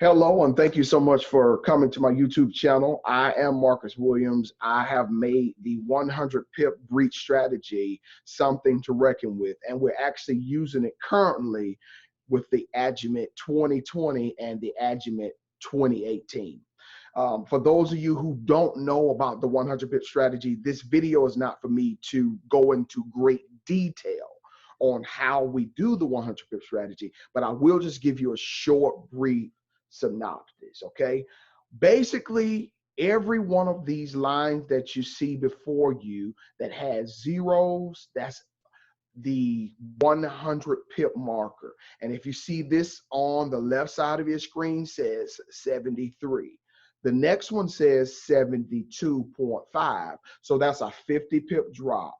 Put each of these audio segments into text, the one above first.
Hello, and thank you so much for coming to my YouTube channel. I am Marcus Williams. I have made the 100 pip breach strategy something to reckon with, and we're actually using it currently with the Agimat 2020 and the Agimat 2018. For those of you who don't know about the 100 pip strategy, this video is not for me to go into great detail on how we do the 100 pip strategy, but I will just give you a short, brief synopsis. Okay, basically every one of these lines that you see before you that has zeros, that's the 100 pip marker. And if you see this on the left side of your screen, says 73. The next one says 72.5, so that's a 50 pip drop.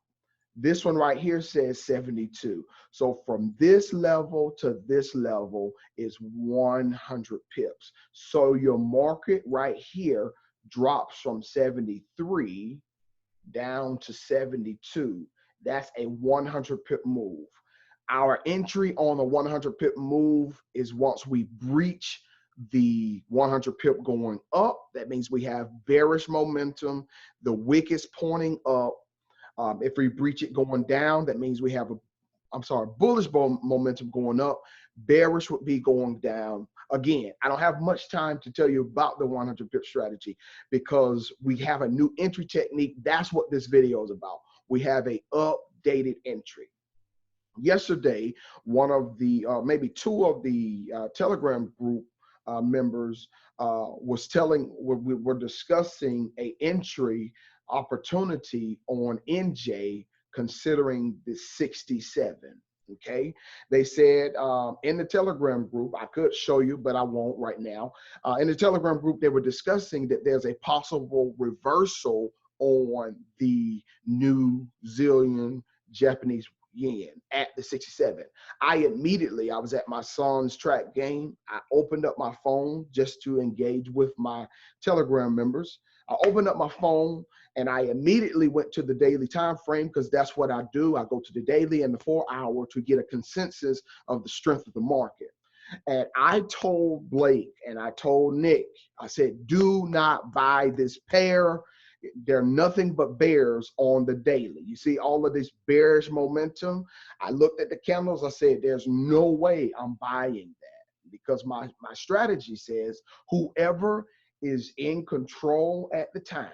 This one right here says 72. So from this level to this level is 100 pips. So your market right here drops from 73 down to 72. That's a 100 pip move. Our entry on a 100 pip move is once we breach the 100 pip going up. That means we have bearish momentum. The wick is pointing up. If we breach it going down, that means we have bullish momentum going up. Bearish would be going down. Again, I don't have much time to tell you about the 100 pip strategy because we have a new entry technique. That's what this video is about. We have a updated entry. Yesterday, one of the, maybe two of the Telegram group members we're discussing a entry opportunity on NJ considering the 67. Okay, they said in the Telegram group, I could show you, but I won't right now. In the Telegram group, they were discussing that there's a possible reversal on the New Zealand Japanese yen at the 67. I was at my son's track game. I opened up my phone just to engage with my Telegram members. I opened up my phone and I immediately went to the daily time frame because that's what I do. I go to the daily and the 4 hour to get a consensus of the strength of the market. And I told Blake and I told Nick, I said, do not buy this pair. They're nothing but bears on the daily. You see all of this bearish momentum. I looked at the candles. I said, there's no way I'm buying that because my strategy says whoever is in control at the time,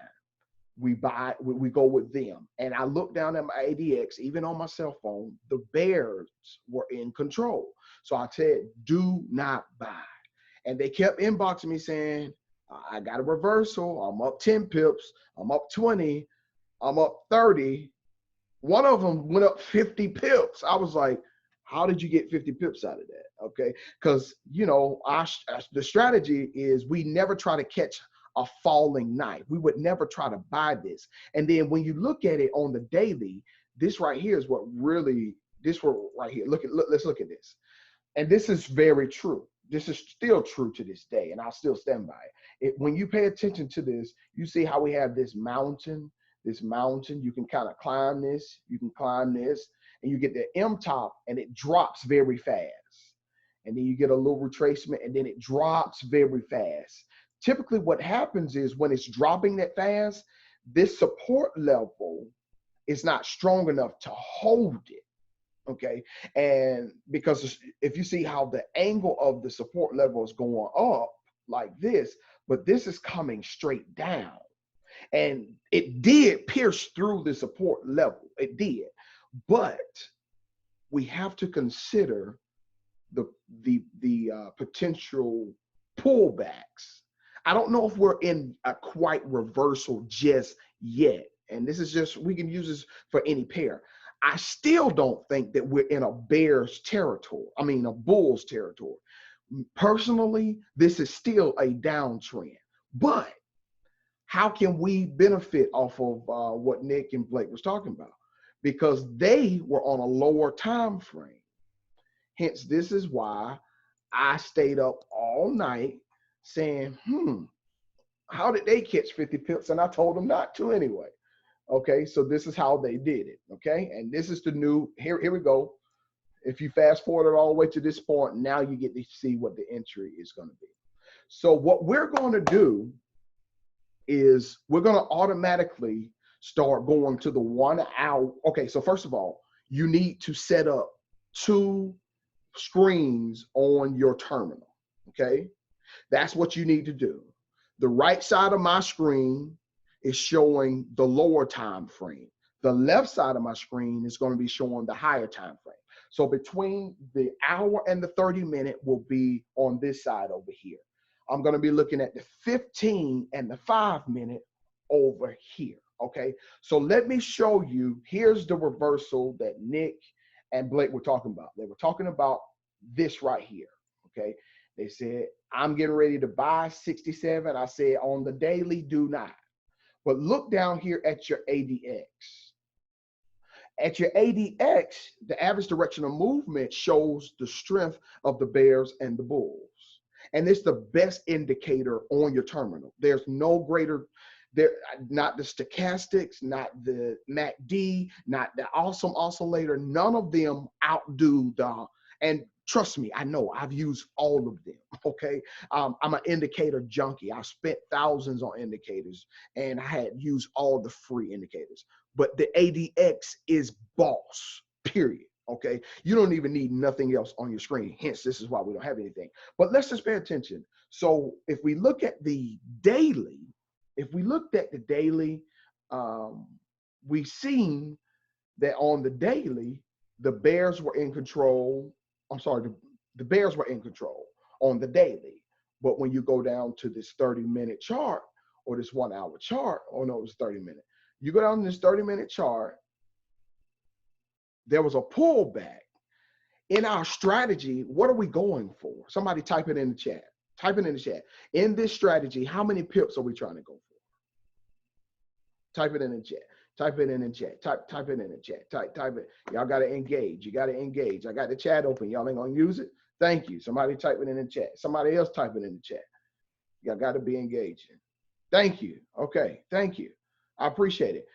we go with them. And I looked down at my ADX, even on my cell phone, the bears were in control. So I said, do not buy. And they kept inboxing me saying, I got a reversal. I'm up 10 pips. I'm up 20. I'm up 30. One of them went up 50 pips. I was like, how did you get 50 pips out of that? Okay. Because, you know, the strategy is we never try to catch a falling knife. We would never try to buy this. And then when you look at it on the daily, this right here is what really, let's look at this. And this is very true. This is still true to this day, and I'll still stand by it. When you pay attention to this, you see how we have this mountain, you can kind of climb this, you can climb this, and you get the M top, and it drops very fast. And then you get a little retracement, and then it drops very fast. Typically what happens is when it's dropping that fast, this support level is not strong enough to hold it. Okay, and because if you see how the angle of the support level is going up like this, but this is coming straight down, and it did pierce through the support level. It did, but we have to consider the potential pullbacks. I don't know if we're in a quite reversal just yet, and this is just, we can use this for any pair. I still don't think that we're in a bear's territory. I mean, a bull's territory. Personally, this is still a downtrend. But how can we benefit off of what Nick and Blake was talking about? Because they were on a lower time frame. Hence, this is why I stayed up all night saying, how did they catch 50 pips? And I told them not to anyway. Okay, so this is how they did it. Okay, and this is the new, here we go. If you fast forward all the way to this point, now you get to see what the entry is going to be. So what we're going to do is we're going to automatically start going to the 1 hour. Okay, so first of all, you need to set up 2 screens on your terminal. Okay, that's what you need to do. The right side of my screen is showing the lower time frame. The left side of my screen is going to be showing the higher time frame. So between the hour and the 30-minute will be on this side over here. I'm going to be looking at the 15 and the 5-minute over here. Okay, so let me show you. Here's the reversal that Nick and Blake were talking about. They were talking about this right here. Okay, they said, I'm getting ready to buy 67. I said, on the daily, do not. But look down here at your ADX. At your ADX, the average directional movement shows the strength of the bears and the bulls. And it's the best indicator on your terminal. There's no greater, not the stochastics, not the MACD, not the awesome oscillator. None of them outdo and trust me, I know I've used all of them, okay? I'm an indicator junkie. I spent thousands on indicators and I had used all the free indicators. But the ADX is boss, period, okay? You don't even need nothing else on your screen. Hence, this is why we don't have anything. But let's just pay attention. So if we look at the daily, we've seen that on the daily, the bears were in control. I'm sorry, the bears were in control on the daily. But when you go down to this 30-minute chart or this 1 hour chart, oh no, it was 30-minute. You go down to this 30-minute chart, there was a pullback. In our strategy, what are we going for? Somebody type it in the chat. Type it in the chat. In this strategy, how many pips are we trying to go for? Type it in the chat. Type it in the chat. Type it in the chat. Type it. Y'all got to engage. You got to engage. I got the chat open. Y'all ain't going to use it? Thank you. Somebody type it in the chat. Somebody else type it in the chat. Y'all got to be engaging. Thank you. Okay. Thank you. I appreciate it.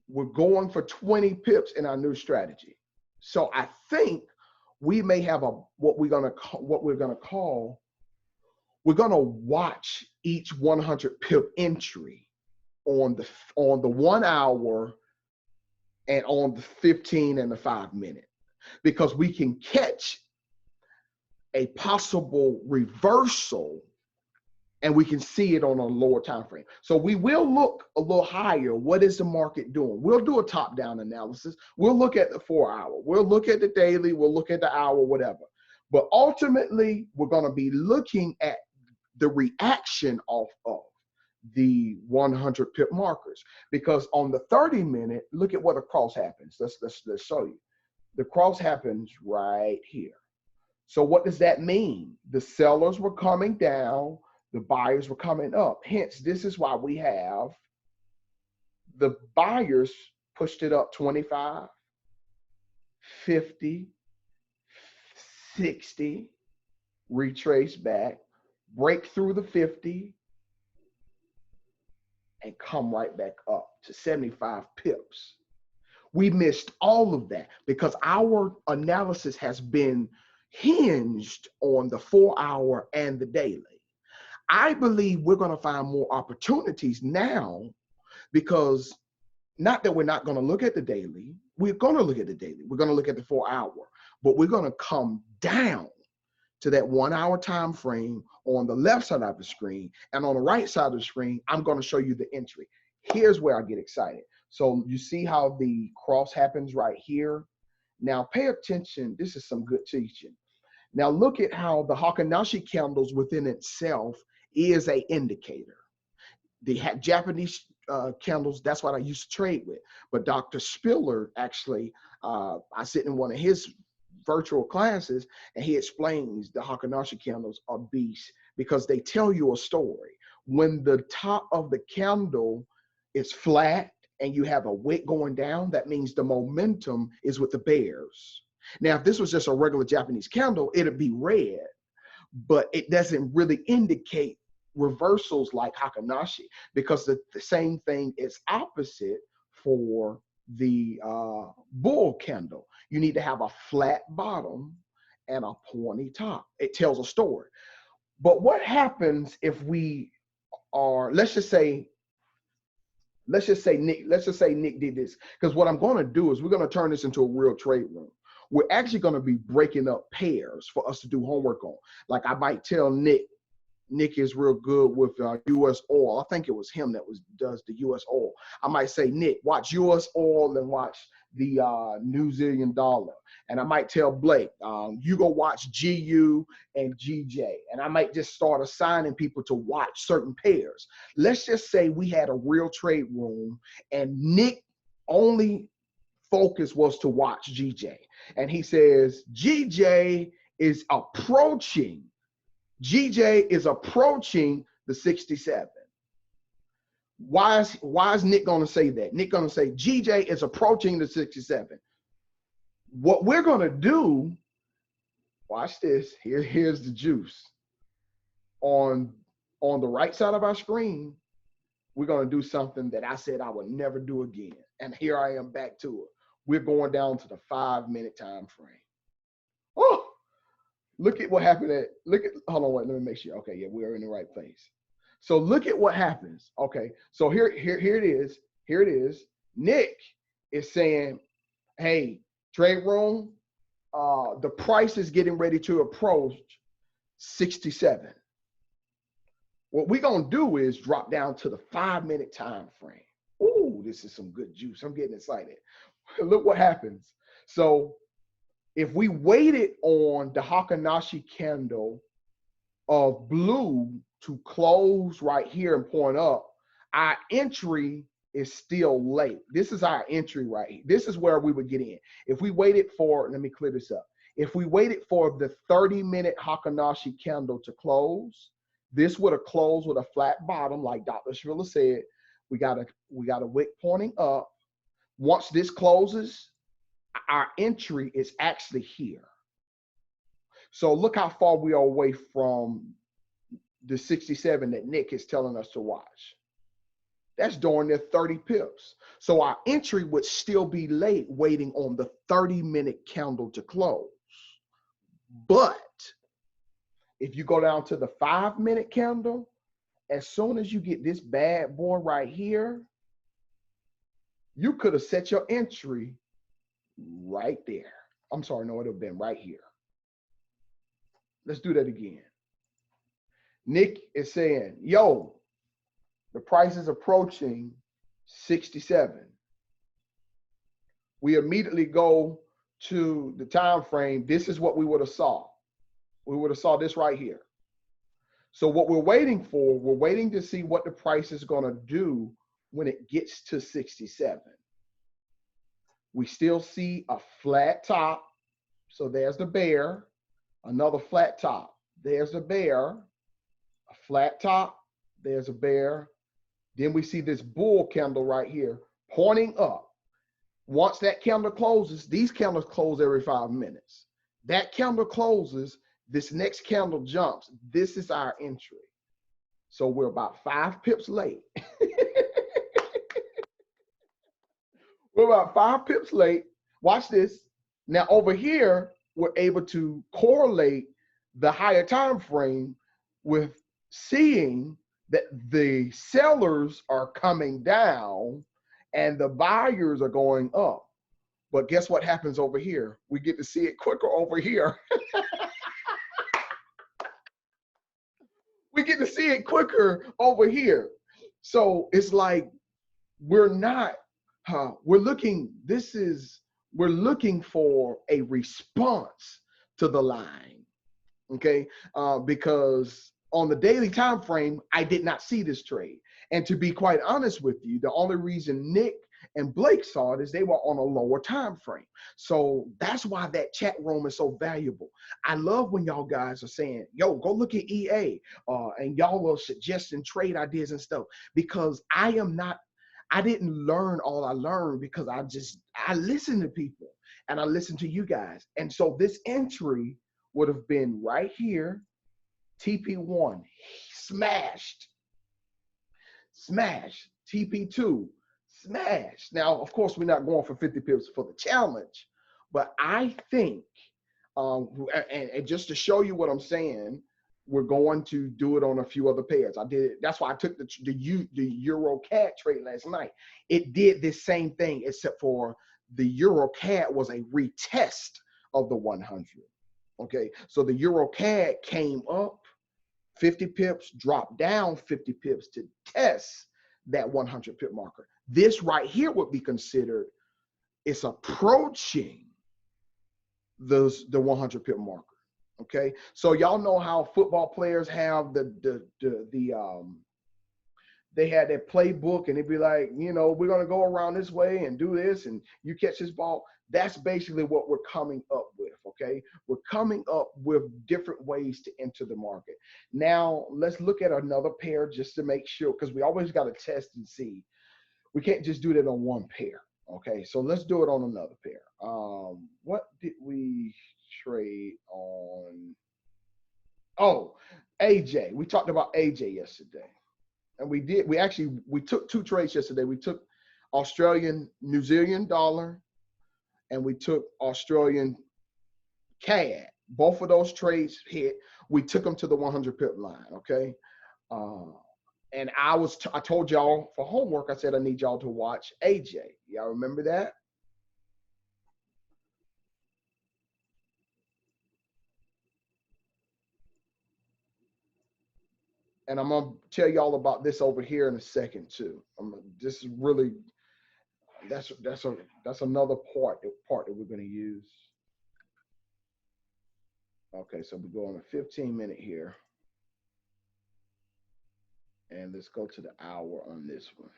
We're going for 20 pips in our new strategy. So I think we may have what we're going to call, we're going to watch each 100 pip entry on the 1 hour and on the 15 and the 5-minute, because we can catch a possible reversal and we can see it on a lower time frame. So we will look a little higher. What is the market doing? We'll do a top-down analysis. We'll look at the 4 hour. We'll look at the daily. We'll look at the hour, whatever. But ultimately, we're going to be looking at the reaction off of the 100 pip markers, because on the 30-minute, look at what a cross happens. Let's show you. The cross happens right here. So what does that mean? The sellers were coming down, the buyers were coming up. Hence, this is why we have the buyers pushed it up 25, 50, 60, retrace back, break through the 50, and come right back up to 75 pips. We missed all of that because our analysis has been hinged on the 4 hour and the daily. I believe we're going to find more opportunities now, because not that we're not going to look at the daily, we're going to look at the daily, we're going to look at the 4 hour, but we're going to come down to that 1 hour time frame on the left side of the screen, and on the right side of the screen, I'm going to show you the entry. Here's where I get excited. So you see how the cross happens right here. Now pay attention. This is some good teaching. Now look at how the Hakanashi candles within itself is an indicator. The Japanese candles, that's what I used to trade with. But Dr. Spiller, actually, I sit in one of his virtual classes, and he explains the Hakanashi candles are beasts because they tell you a story. When the top of the candle is flat and you have a wick going down, that means the momentum is with the bears. Now, if this was just a regular Japanese candle, it'd be red, but it doesn't really indicate reversals like Hakanashi, because the same thing is opposite for the bull candle. You need to have a flat bottom and a pointy top. It tells a story. But what happens if we are, let's just say Nick did this. Because what I'm going to do is we're going to turn this into a real trade room. We're actually going to be breaking up pairs for us to do homework on. Like I might tell Nick is real good with U.S. oil. I think it was him that does the U.S. oil. I might say, Nick, watch U.S. oil and watch the New Zealand dollar. And I might tell Blake, you go watch GU and GJ. And I might just start assigning people to watch certain pairs. Let's just say we had a real trade room and Nick only focus was to watch GJ. And he says, GJ is approaching the 67. Why is Nick going to say that? Nick going to say GJ is approaching the 67. What we're going to do, watch this. Here's the juice. On the right side of our screen, we're going to do something that I said I would never do again. And here I am back to it. We're going down to the 5-minute time frame. Oh, look at what happened hold on, wait, let me make sure. Okay, yeah, we're in the right place. So look at what happens. Okay, so here it is. Here it is. Nick is saying, hey, trade room, the price is getting ready to approach 67. What we're going to do is drop down to the 5-minute time frame. Ooh, this is some good juice. I'm getting excited. Look what happens. So if we waited on the Hakanashi candle of blue to close right here and point up, our entry is still late. This is our entry right here. This is where we would get in. If we waited for, let me clear this up. If we waited for the 30-minute Hakanashi candle to close, this would have closed with a flat bottom, like Dr. Shrilla said. We got a wick pointing up. Once this closes, our entry is actually here. So look how far we are away from the 67 that Nick is telling us to watch. That's darn near 30 pips. So our entry would still be late waiting on the 30-minute candle to close. But if you go down to the 5-minute candle, as soon as you get this bad boy right here, you could have set your entry right there. I'm sorry, no, it would have been right here. Let's do that again. Nick is saying, yo, the price is approaching 67. We immediately go to the time frame. This is what we would have saw. We would have saw this right here. So what we're waiting for, we're waiting to see what the price is going to do when it gets to 67. We still see a flat top. So there's the bear, another flat top. There's the bear, a flat top, there's a bear. Then we see this bull candle right here pointing up. Once that candle closes, these candles close every 5 minutes. That candle closes, this next candle jumps. This is our entry. So we're about 5 pips late. We're about 5 pips late. Watch this. Now over here, we're able to correlate the higher time frame with seeing that the sellers are coming down and the buyers are going up. But guess what happens over here? We get to see it quicker over here. We get to see it quicker over here. So it's like we're looking for a response to the line, okay? Because on the daily time frame, I did not see this trade. And to be quite honest with you, the only reason Nick and Blake saw it is they were on a lower time frame. So that's why that chat room is so valuable. I love when y'all guys are saying, yo, go look at EA, and y'all are suggesting trade ideas and stuff, because I didn't learn all I learned because I listen to people and I listen to you guys. And so this entry would have been right here, TP1, smashed, TP2, smashed. Now, of course, we're not going for 50 pips for the challenge, but I think, and just to show you what I'm saying, we're going to do it on a few other pairs. I did it. That's why I took the Euro CAD trade last night. It did this same thing, except for the Euro CAD was a retest of the 100. Okay, so the Euro CAD came up 50 pips, dropped down 50 pips to test that 100 pip marker. This right here would be considered, it's approaching the 100 pip marker. Okay, so y'all know how football players have they had their playbook, and they'd be like, you know, we're gonna go around this way and do this, and you catch this ball. That's basically what we're coming up with. Okay, we're coming up with different ways to enter the market. Now let's look at another pair just to make sure, because we always got to test and see. We can't just do that on one pair. Okay, so let's do it on another pair. What did we trade on? Oh, AJ. We talked about AJ yesterday. And we took two trades yesterday. We took Australian New Zealand dollar, and we took Australian CAD. Both of those trades hit. We took them to the 100 pip line, okay? And I told y'all for homework, I said I need y'all to watch AJ. Y'all remember that? And I'm gonna tell y'all about this over here in a second too. This is really, that's another part that we're gonna use. Okay, so we go on a 15-minute here, and let's go to the hour on this one.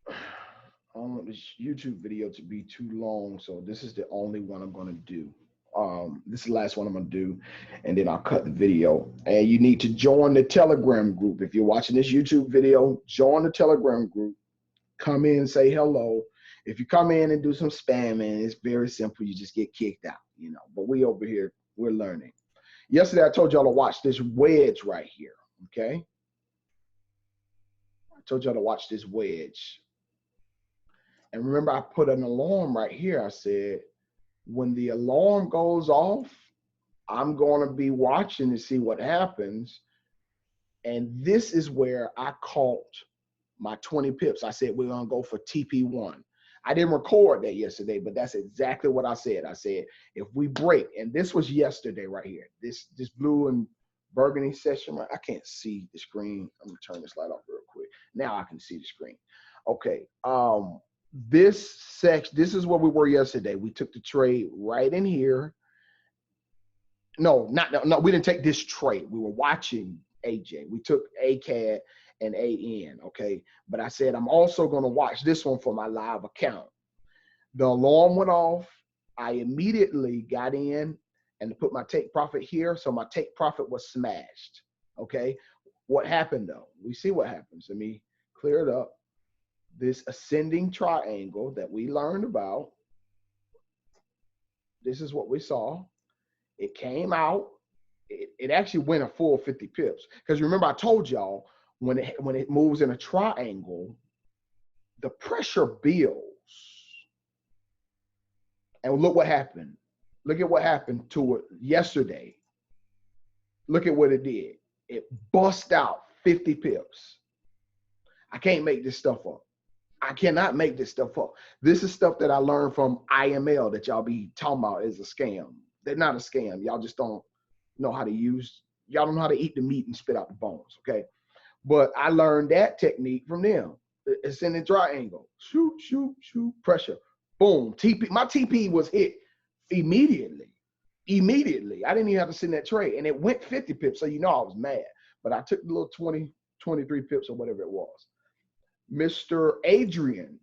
I don't want this YouTube video to be too long, so this is the only one I'm gonna do. This is the last one I'm gonna do, and then I'll cut the video. And you need to join the Telegram group. If you're watching this YouTube video, join the Telegram group. Come in and say hello. If you come in and do some spamming, it's very simple. You just get kicked out, you know. But we over here, we're learning. Yesterday, I told y'all to watch this wedge right here, okay? I told y'all to watch this wedge. And remember, I put an alarm right here. I said, when the alarm goes off, I'm going to be watching to see what happens. And this is where I caught my 20 pips. I said, we're going to go for TP1. I didn't record that yesterday, but that's exactly what I said. I said, if we break, and this was yesterday right here, this blue and burgundy session, right? I can't see the screen. Let me turn this light off real quick. Now I can see the screen. Okay. This is where we were yesterday. We took the trade right in here. No, we didn't take this trade. We were watching AJ. We took ACAD and AN, okay? But I said, I'm also going to watch this one for my live account. The alarm went off. I immediately got in and put my take profit here. So my take profit was smashed, okay? What happened though? We see what happens. Let me clear it up. This ascending triangle that we learned about, this is what we saw. It came out. It actually went a full 50 pips. Because remember, I told y'all, when it moves in a triangle, the pressure builds. And look what happened. Look at what happened to it yesterday. Look at what it did. It bust out 50 pips. I can't make this stuff up. I cannot make this stuff up. This is stuff that I learned from IML that y'all be talking about is a scam. They're not a scam. Y'all just don't know how to y'all don't know how to eat the meat and spit out the bones, okay? But I learned that technique from them. It's in the triangle. Shoot, shoot, shoot, pressure. Boom, TP. My TP was hit immediately. Immediately. I didn't even have to sit in that trade. And it went 50 pips, so you know I was mad. But I took the little 20, 23 pips or whatever it was. Mr. Adrian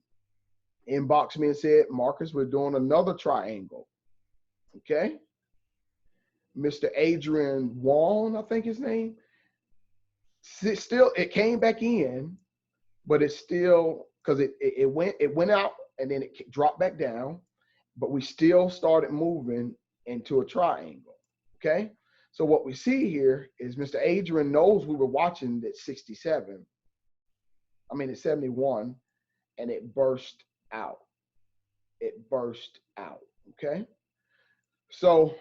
inboxed me and said, Marcus, we're doing another triangle. Okay. Mr. Adrian Wong, I think his name. Still, it came back in, but it's still, because it went out and then it dropped back down, but we still started moving into a triangle. Okay. So what we see here is Mr. Adrian knows we were watching at 67. I mean, it's 71, and it burst out. It burst out. Okay. So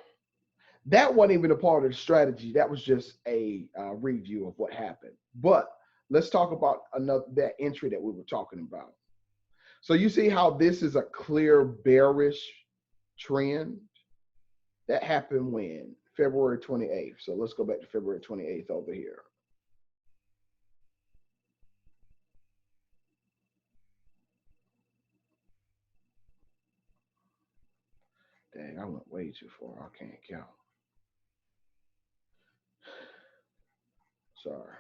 that wasn't even a part of the strategy. That was just a review of what happened. But let's talk about that entry that we were talking about. So you see how this is a clear bearish trend? That happened when? February 28th. So let's go back to February 28th over here. Dang, I went way too far. I can't count. Sorry.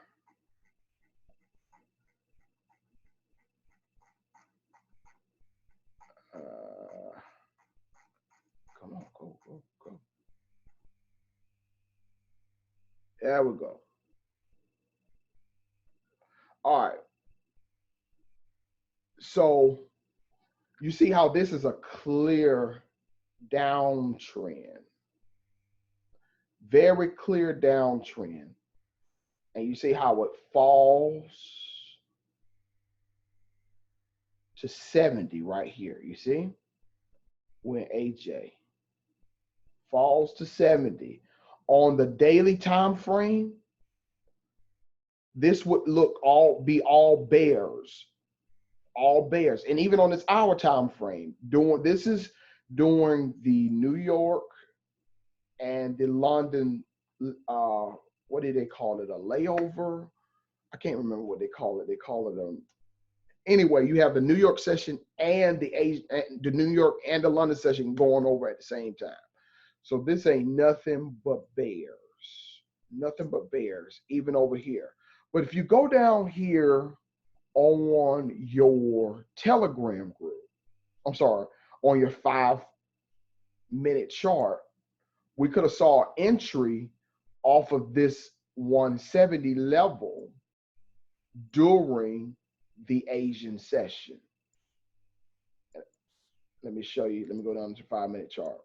Come on, go. There we go. All right. So you see how this is a clear downtrend, very clear downtrend. And you see how it falls to 70 right here. You see? When AJ falls to 70 on the daily time frame, this would be all bears, and even on this hour time frame. This is during the New York and the London. What do they call it? A layover? I can't remember what they call it. They call it anyway, you have the New York session and the New York and the London session going over at the same time. So this ain't nothing but bears, even over here. But if you go down here on your Telegram group, I'm sorry, on your 5-minute chart, we could have saw entry off of this 170 level during the Asian session. Let me show you. Let me go down to 5-minute chart.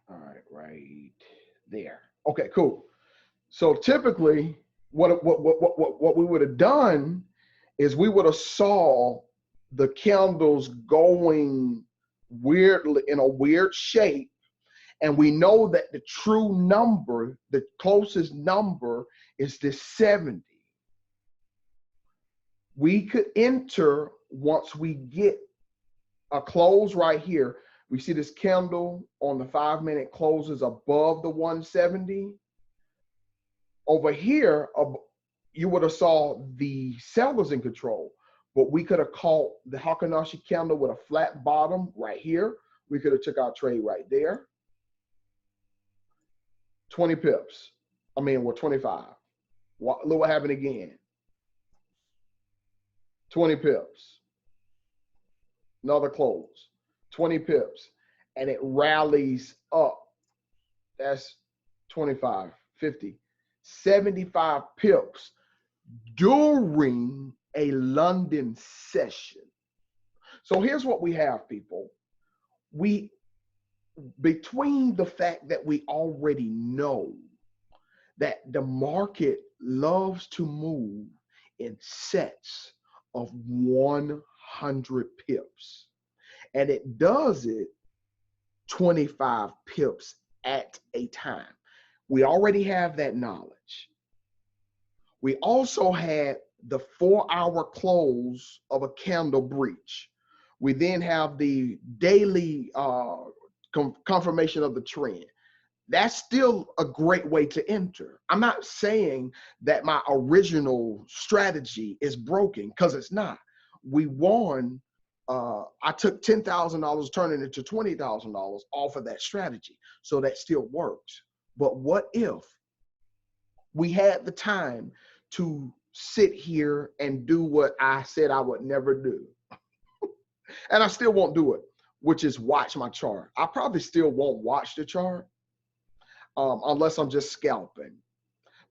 All right, right there. Okay, cool. So typically, what we would have done is we would have saw the candles going weirdly in a weird shape, and we know that the true number, the closest number, is this 70. We could enter once we get a close right here. We see this candle on the 5-minute closes above the 170. Over here, you would have saw the sellers in control, but we could have caught the Hakanashi candle with a flat bottom right here. We could have took our trade right there. 20 pips. I mean, we're 25. Look what happened again. 20 pips. Another close. 20 pips. And it rallies up. That's 25, 50, 75 pips during a London session. So here's what we have, people. Between the fact that we already know that the market loves to move in sets of 100 pips, and it does it 25 pips at a time. We already have that knowledge. We also had the 4-hour close of a candle breach. We then have the daily confirmation of the trend. That's still a great way to enter. I'm not saying that my original strategy is broken, because it's not. We won. I took $10,000, turning it into $20,000 off of that strategy. So that still works. But what if we had the time to sit here and do what I said I would never do? And I still won't do it, which is watch my chart. I probably still won't watch the chart unless I'm just scalping.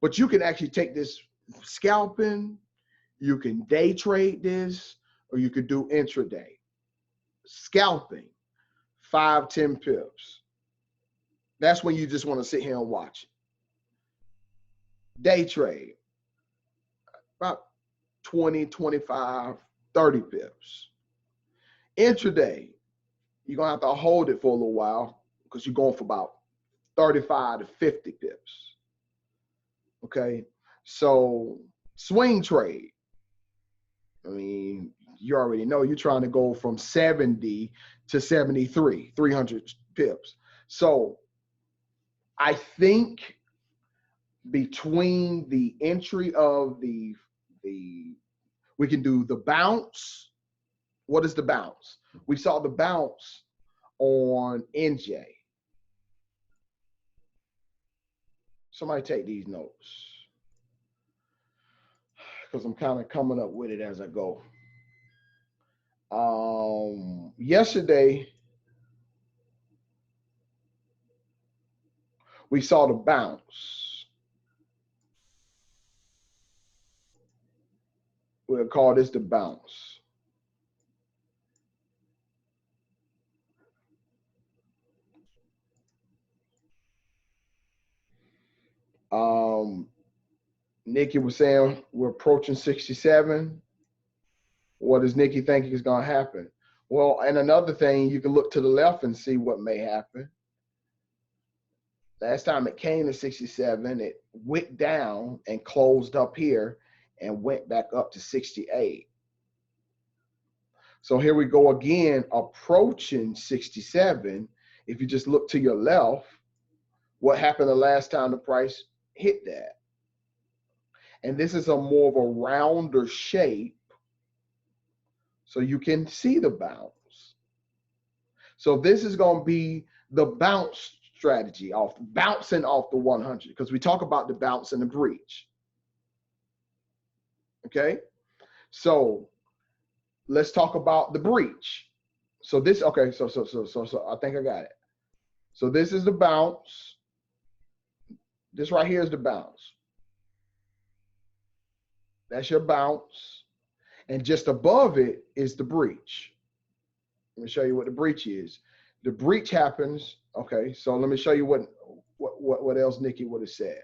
But you can actually take this scalping, you can day trade this, or you could do intraday. Scalping, 5, 10 pips. That's when you just want to sit here and watch it. Day trade, about 20, 25, 30 pips. Intraday, you're going to have to hold it for a little while because you're going for about 35 to 50 pips. Okay. So swing trade, I mean, you already know you're trying to go from 70 to 73, 300 pips. So I think between the entry of the we can do the bounce. What is the bounce? We saw the bounce on NJ. Somebody take these notes because I'm kind of coming up with it as I go. Yesterday we saw the bounce. We'll call this the bounce. Nikki was saying we're approaching 67. What does Nikki think is going to happen? Well, and another thing, you can look to the left and see what may happen. Last time it came to 67, it went down and closed up here and went back up to 68. So here we go again, approaching 67. If you just look to your left, what happened the last time the price hit that? And this is a more of a rounder shape, so you can see the bounce. So this is going to be the bounce strategy, bouncing off the 100, because we talk about the bounce and the breach. Okay, so let's talk about the breach. So this, okay, so I think I got it. So this is the bounce. This right here is the bounce. That's your bounce. And just above it is the breach. Let me show you what the breach is. The breach happens. Okay, so let me show you what else Nikki would have said.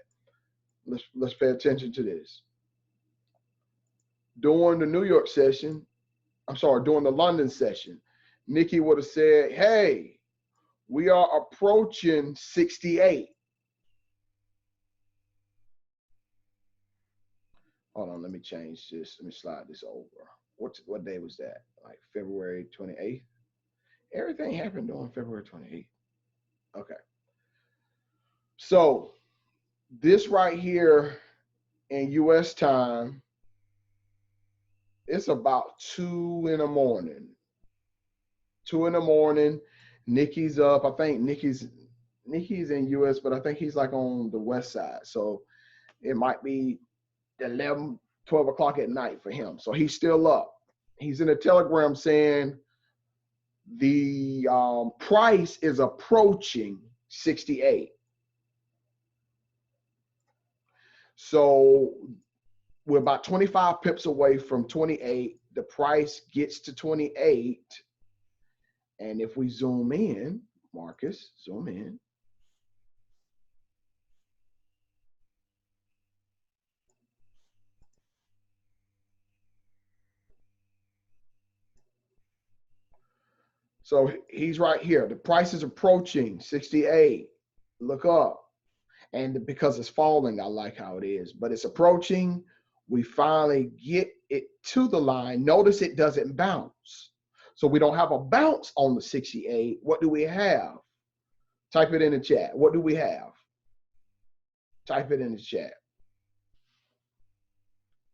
Let's pay attention to this. During the New York session, during the London session, Nikki would have said, hey, we are approaching 68. Hold on, let me change this. Let me slide this over. What day was that? Like February 28th? Everything happened on February 28th. Okay. So this right here in US time, it's about 2 in the morning. 2 in the morning. Nikki's up. I think Nikki's in US, but I think he's like on the west side. So it might be 11, 12 o'clock at night for him. So he's still up. He's in a telegram saying the price is approaching 68. So we're about 25 pips away from 28. The price gets to 28. And if we zoom in, Marcus, zoom in. So he's right here. The price is approaching 68. Look up. And because it's falling, I like how it is. But it's approaching. We finally get it to the line. Notice it doesn't bounce. So we don't have a bounce on the 68. What do we have? Type it in the chat. What do we have? Type it in the chat.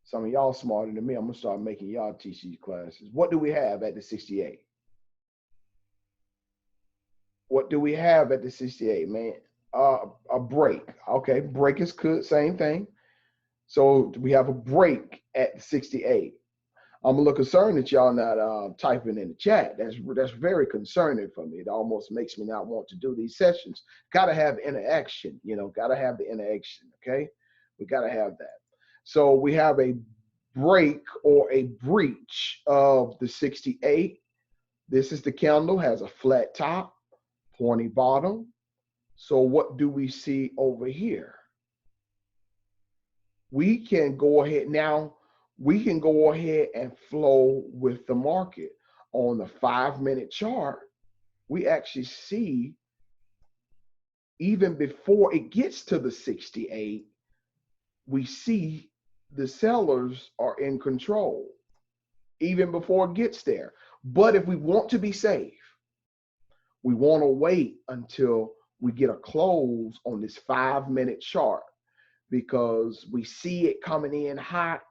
Some of y'all smarter than me. I'm going to start making y'all teach these classes. What do we have at the 68? What do we have at the 68, man? A break. Okay, break is good, same thing. So we have a break at 68. I'm a little concerned that y'all not typing in the chat. That's very concerning for me. It almost makes me not want to do these sessions. Got to have interaction, got to have the interaction, okay? We got to have that. So we have a break or a breach of the 68. This is the candle, has a flat top, pointy bottom. So what do we see over here? we can go ahead now. We can go ahead and flow with the market on the 5-minute chart. We actually see even before it gets to the 68, we see the sellers are in control even before it gets there. But if we want to be safe, we want to wait until we get a close on this 5-minute chart, because we see it coming in hot,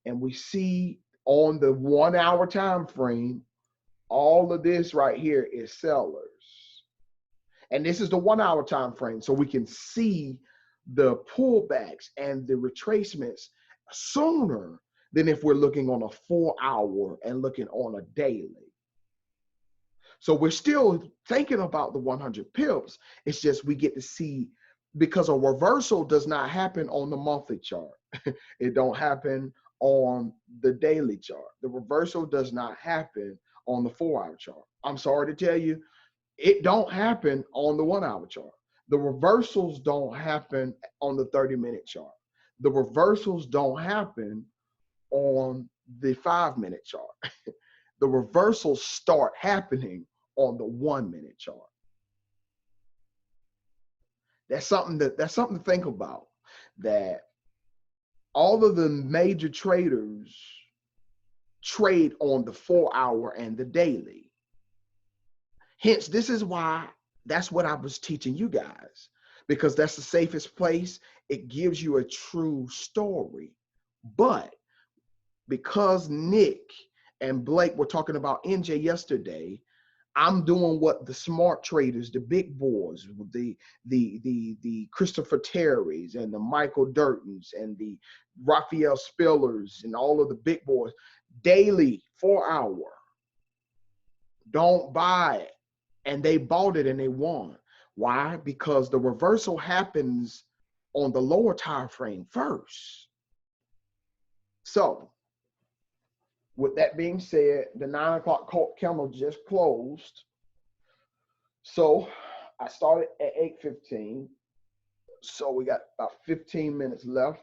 and we see on the 1 hour time frame, all of this right here is sellers. And this is the 1 hour time frame, so we can see the pullbacks and the retracements sooner than if we're looking on a 4 hour and looking on a daily. So we're still thinking about the 100 pips. It's just we get to see, because a reversal does not happen on the monthly chart. It don't happen on the daily chart. The reversal does not happen on the 4-hour chart. I'm sorry to tell you, it don't happen on the 1 hour chart. The reversals don't happen on the 30-minute chart. The reversals don't happen on the 5-minute chart. The reversals start happening on the 1-minute chart. That's something to think about, that all of the major traders trade on the 4-hour and the daily. Hence, this is why that's what I was teaching you guys, because that's the safest place. It gives you a true story. But because Nick and Blake were talking about NJ yesterday, I'm doing what the smart traders, the big boys, the Christopher Terrys and the Michael Durtons and the Raphael Spillers and all of the big boys, daily 4-hour. Don't buy it. And they bought it and they won. Why? Because the reversal happens on the lower time frame first. So with that being said, the 9 o'clock candle just closed. So I started at 8:15. So we got about 15 minutes left.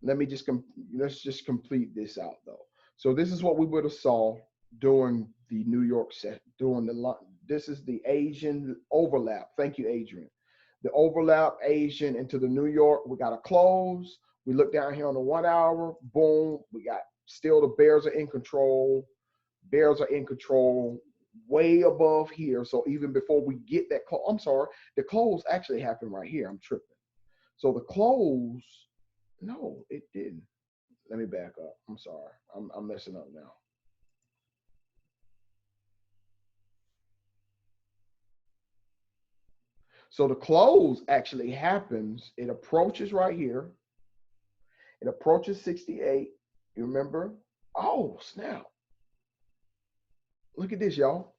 Let's just complete this out though. So this is what we would have saw during the New York set, this is the Asian overlap. Thank you, Adrian. The overlap Asian into the New York. We got a close. We look down here on the 1 hour. Boom. We got still the bears are in control. Bears are in control way above here. So even before we get that close, I'm sorry, the close actually happened right here. I'm tripping. So the close, no, it didn't. Let me back up. I'm sorry. I'm messing up now. So the close actually happens. It approaches right here. It approaches 68. You remember? Oh, snap. Look at this, y'all.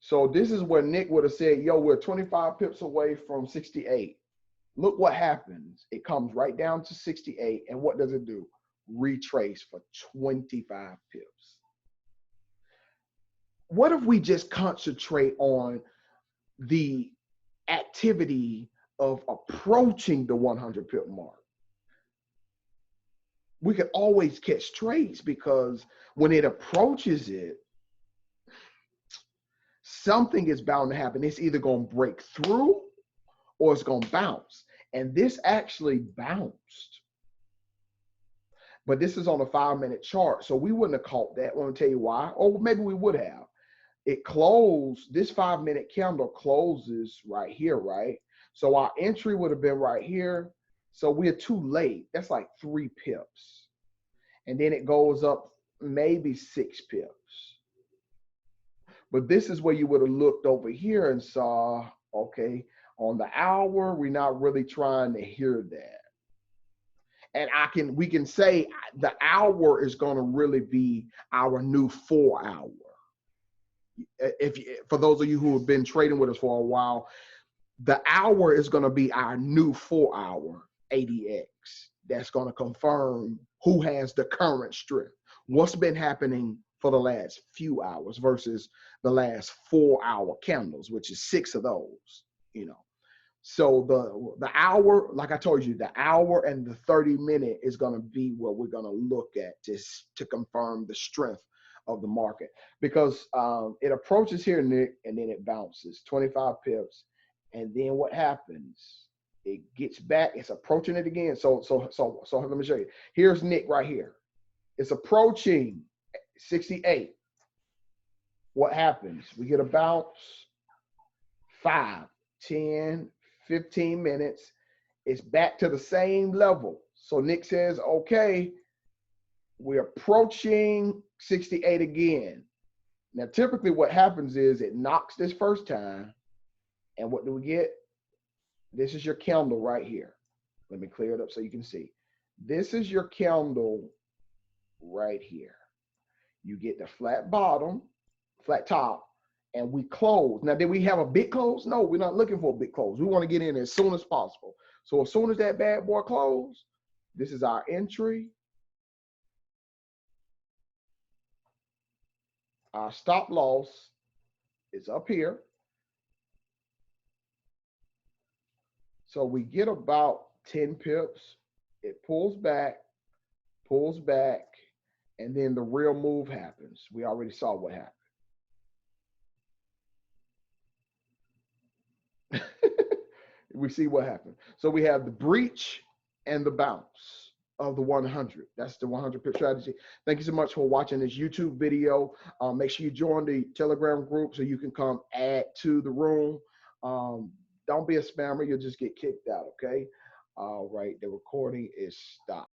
So this is where Nick would have said, yo, we're 25 pips away from 68. Look what happens. It comes right down to 68. And what does it do? Retrace for 25 pips. What if we just concentrate on the activity of approaching the 100 pip mark? We could always catch trades, because when it approaches it, something is bound to happen. It's either going to break through or it's going to bounce. And this actually bounced. But this is on a 5-minute chart, so we wouldn't have caught that. Let me tell you why. Or maybe we would have. It closed, this 5-minute candle closes right here, right? So our entry would have been right here. So we're too late. That's like 3 pips. And then it goes up maybe 6 pips. But this is where you would have looked over here and saw, okay, on the hour, we're not really trying to hear that. And we can say the hour is going to really be our new 4-hour. For those of you who have been trading with us for a while, the hour is going to be our new 4-hour ADX. That's going to confirm who has the current strength. What's been happening for the last few hours versus the last 4-hour candles, which is 6 of those, So the hour, like I told you, the hour and the 30-minute is going to be what we're going to look at to confirm the strength of the market, because it approaches here, Nick, and then it bounces 25 pips, and then what happens? It gets back. It's approaching it again. So let me show you. Here's Nick right here. It's approaching 68. What happens? We get a bounce. 5, 10, 15 minutes. It's back to the same level. So Nick says, okay, we're approaching 68 again. Now, typically what happens is it knocks this first time. And what do we get? This is your candle right here. Let me clear it up so you can see. This is your candle right here. You get the flat bottom, flat top, and we close. Now, did we have a big close? No, we're not looking for a big close. We want to get in as soon as possible. So as soon as that bad boy closes, this is our entry. Our stop loss is up here. So we get about 10 pips. It pulls back, and then the real move happens. We already saw what happened. We see what happened. So we have the breach and the bounce of the 100. That's the 100 pip strategy. Thank you so much for watching this YouTube video. Make sure you join the Telegram group so you can come add to the room. Don't be a spammer. You'll just get kicked out, okay? All right, the recording is stopped.